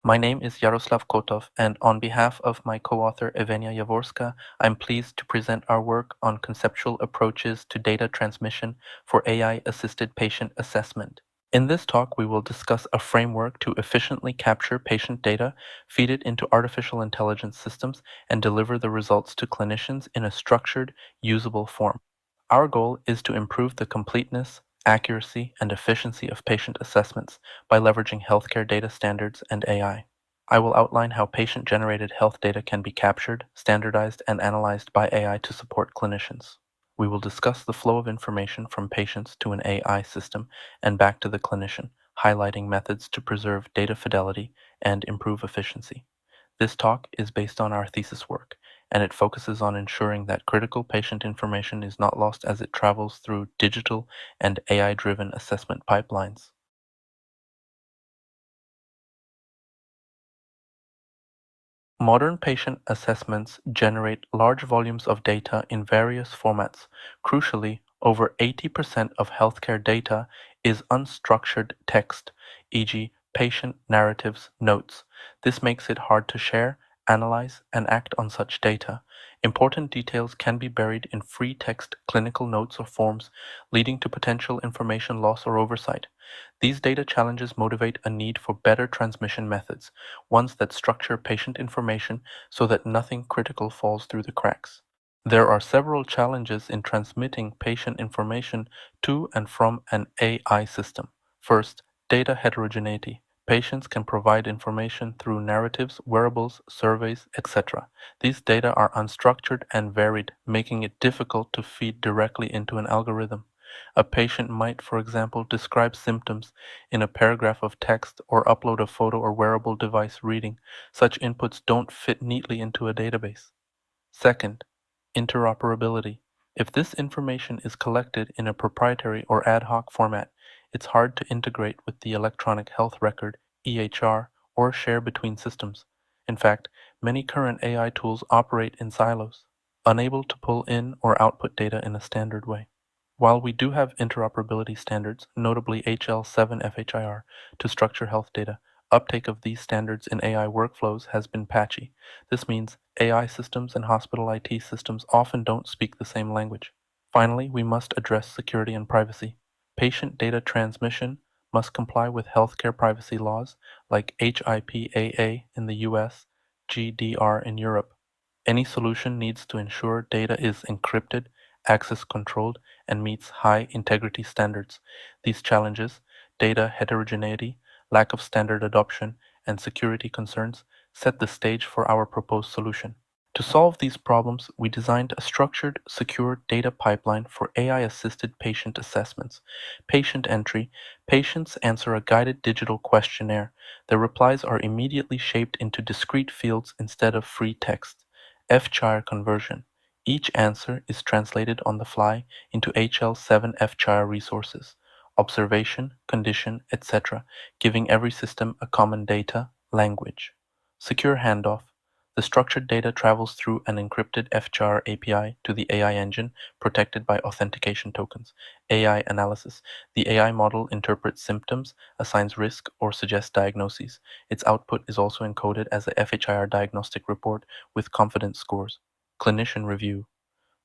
My name is Yaroslav Kotov, and on behalf of my co-author Evgenia Yavorska, I'm pleased to present our work on conceptual approaches to data transmission for AI-assisted patient assessment. In this talk, we will discuss a framework to efficiently capture patient data, feed it into artificial intelligence systems, and deliver the results to clinicians in a structured, usable form. Our goal is to improve the completeness, accuracy, and efficiency of patient assessments by leveraging healthcare data standards and AI. I will outline how patient-generated health data can be captured, standardized, and analyzed by AI to support clinicians. We will discuss the flow of information from patients to an AI system and back to the clinician, highlighting methods to preserve data fidelity and improve efficiency. This talk is based on our thesis work, and it focuses on ensuring that critical patient information is not lost as it travels through digital and AI-driven assessment pipelines. Modern patient assessments generate large volumes of data in various formats. Crucially, over 80% of healthcare data is unstructured text, e.g., patient narratives, notes. This makes it hard to share, analyze, and act on such data. Important details can be buried in free text clinical notes or forms, leading to potential information loss or oversight. These data challenges motivate a need for better transmission methods, ones that structure patient information so that nothing critical falls through the cracks. There are several challenges in transmitting patient information to and from an AI system. First, data heterogeneity. Patients can provide information through narratives, wearables, surveys, etc. These data are unstructured and varied, making it difficult to feed directly into an algorithm. A patient might, for example, describe symptoms in a paragraph of text or upload a photo or wearable device reading. Such inputs don't fit neatly into a database. Second, interoperability. If this information is collected in a proprietary or ad hoc format, it's hard to integrate with the electronic health record, EHR, or share between systems. In fact, many current AI tools operate in silos, unable to pull in or output data in a standard way. While we do have interoperability standards, notably HL7 FHIR, to structure health data, uptake of these standards in AI workflows has been patchy. This means AI systems and hospital IT systems often don't speak the same language. Finally, we must address security and privacy. Patient data transmission must comply with healthcare privacy laws like HIPAA in the US, GDR in Europe. Any solution needs to ensure data is encrypted, access controlled, and meets high integrity standards. These challenges, data heterogeneity, lack of standard adoption, and security concerns, set the stage for our proposed solution. To solve these problems, we designed a structured, secure data pipeline for AI-assisted patient assessments. Patient entry: patients answer a guided digital questionnaire. Their replies are immediately shaped into discrete fields instead of free text. FCHIR conversion: each answer is translated on the fly into HL7 FCHIR resources, observation, condition, etc., giving every system a common data language. Secure handoff: the structured data travels through an encrypted FCHAR API to the AI engine, protected by authentication tokens. AI analysis: the AI model interprets symptoms, assigns risk, or suggests diagnoses. Its output is also encoded as a FHIR diagnostic report with confidence scores. Clinician review: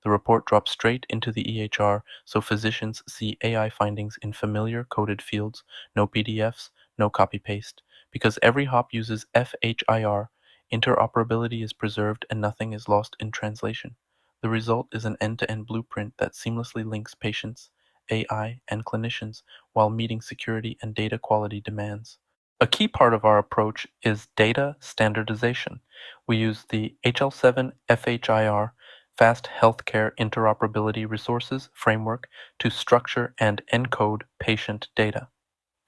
the report drops straight into the EHR so physicians see AI findings in familiar coded fields, no PDFs, no copy paste. Because every hop uses FHIR, interoperability is preserved and nothing is lost in translation. The result is an end-to-end blueprint that seamlessly links patients, AI, and clinicians while meeting security and data quality demands. A key part of our approach is data standardization. We use the HL7 FHIR Fast Healthcare Interoperability Resources framework to structure and encode patient data.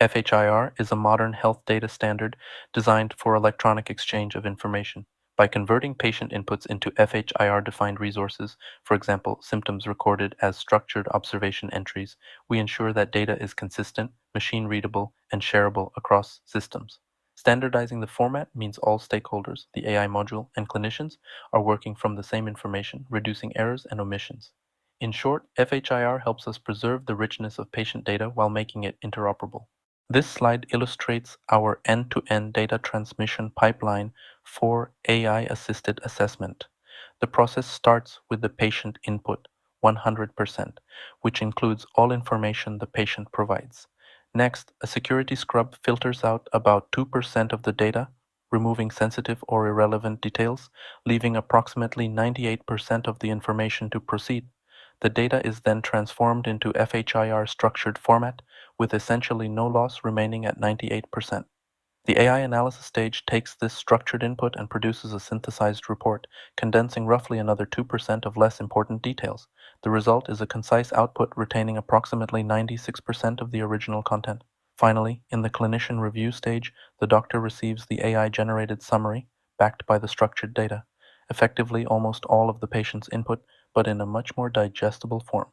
FHIR is a modern health data standard designed for electronic exchange of information. By converting patient inputs into FHIR-defined resources, for example, symptoms recorded as structured observation entries, we ensure that data is consistent, machine-readable, and shareable across systems. Standardizing the format means all stakeholders, the AI module, and clinicians are working from the same information, reducing errors and omissions. In short, FHIR helps us preserve the richness of patient data while making it interoperable. This slide illustrates our end-to-end data transmission pipeline for AI-assisted assessment. The process starts with the patient input, 100%, which includes all information the patient provides. Next, a security scrub filters out about 2% of the data, removing sensitive or irrelevant details, leaving approximately 98% of the information to proceed. The data is then transformed into FHIR structured format, with essentially no loss remaining at 98%. The AI analysis stage takes this structured input and produces a synthesized report, condensing roughly another 2% of less important details. The result is a concise output retaining approximately 96% of the original content. Finally, in the clinician review stage, the doctor receives the AI-generated summary, backed by the structured data, effectively almost all of the patient's input, but in a much more digestible form.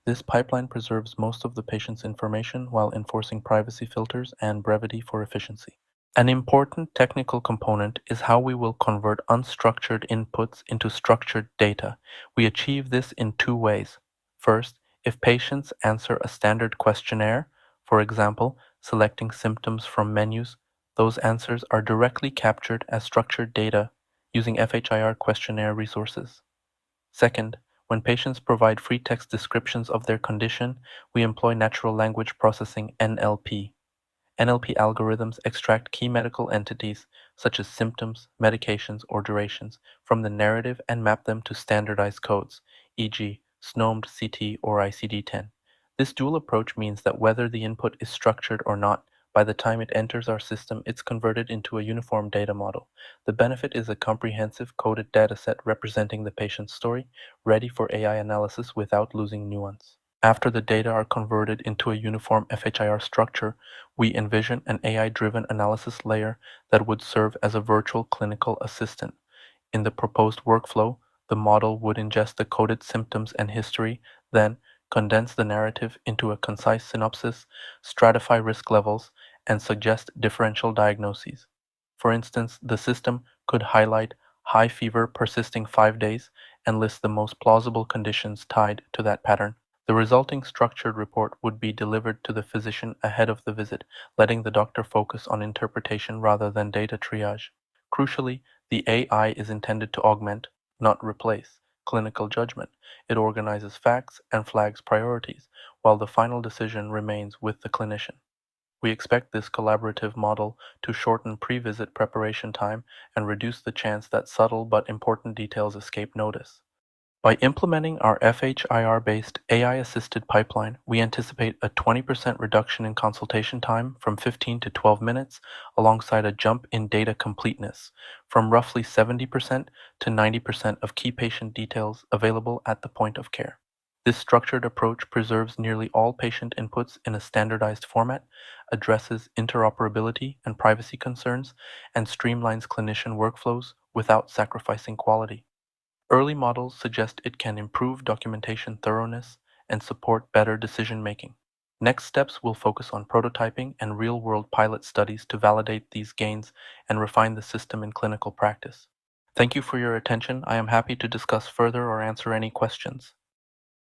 This pipeline preserves most of the patient's information while enforcing privacy filters and brevity for efficiency. An important technical component is how we will convert unstructured inputs into structured data. We achieve this in two ways. First, if patients answer a standard questionnaire, for example, selecting symptoms from menus, those answers are directly captured as structured data using FHIR questionnaire resources. Second, when patients provide free text descriptions of their condition, we employ natural language processing (NLP). NLP algorithms extract key medical entities, such as symptoms, medications, or durations, from the narrative and map them to standardized codes, e.g., SNOMED, CT, or ICD-10. This dual approach means that whether the input is structured or not, by the time it enters our system, it's converted into a uniform data model. The benefit is a comprehensive coded dataset representing the patient's story, ready for AI analysis without losing nuance. After the data are converted into a uniform FHIR structure, we envision an AI-driven analysis layer that would serve as a virtual clinical assistant. In the proposed workflow, the model would ingest the coded symptoms and history, then condense the narrative into a concise synopsis, stratify risk levels, and suggest differential diagnoses. For instance, the system could highlight high fever persisting 5 days and list the most plausible conditions tied to that pattern. The resulting structured report would be delivered to the physician ahead of the visit, letting the doctor focus on interpretation rather than data triage. Crucially, the AI is intended to augment, not replace, clinical judgment. It organizes facts and flags priorities, while the final decision remains with the clinician. We expect this collaborative model to shorten pre-visit preparation time and reduce the chance that subtle but important details escape notice. By implementing our FHIR-based AI-assisted pipeline, we anticipate a 20% reduction in consultation time from 15 to 12 minutes, alongside a jump in data completeness from roughly 70% to 90% of key patient details available at the point of care. This structured approach preserves nearly all patient inputs in a standardized format, addresses interoperability and privacy concerns, and streamlines clinician workflows without sacrificing quality. Early models suggest it can improve documentation thoroughness and support better decision making. Next steps will focus on prototyping and real world pilot studies to validate these gains and refine the system in clinical practice. Thank you for your attention. I am happy to discuss further or answer any questions.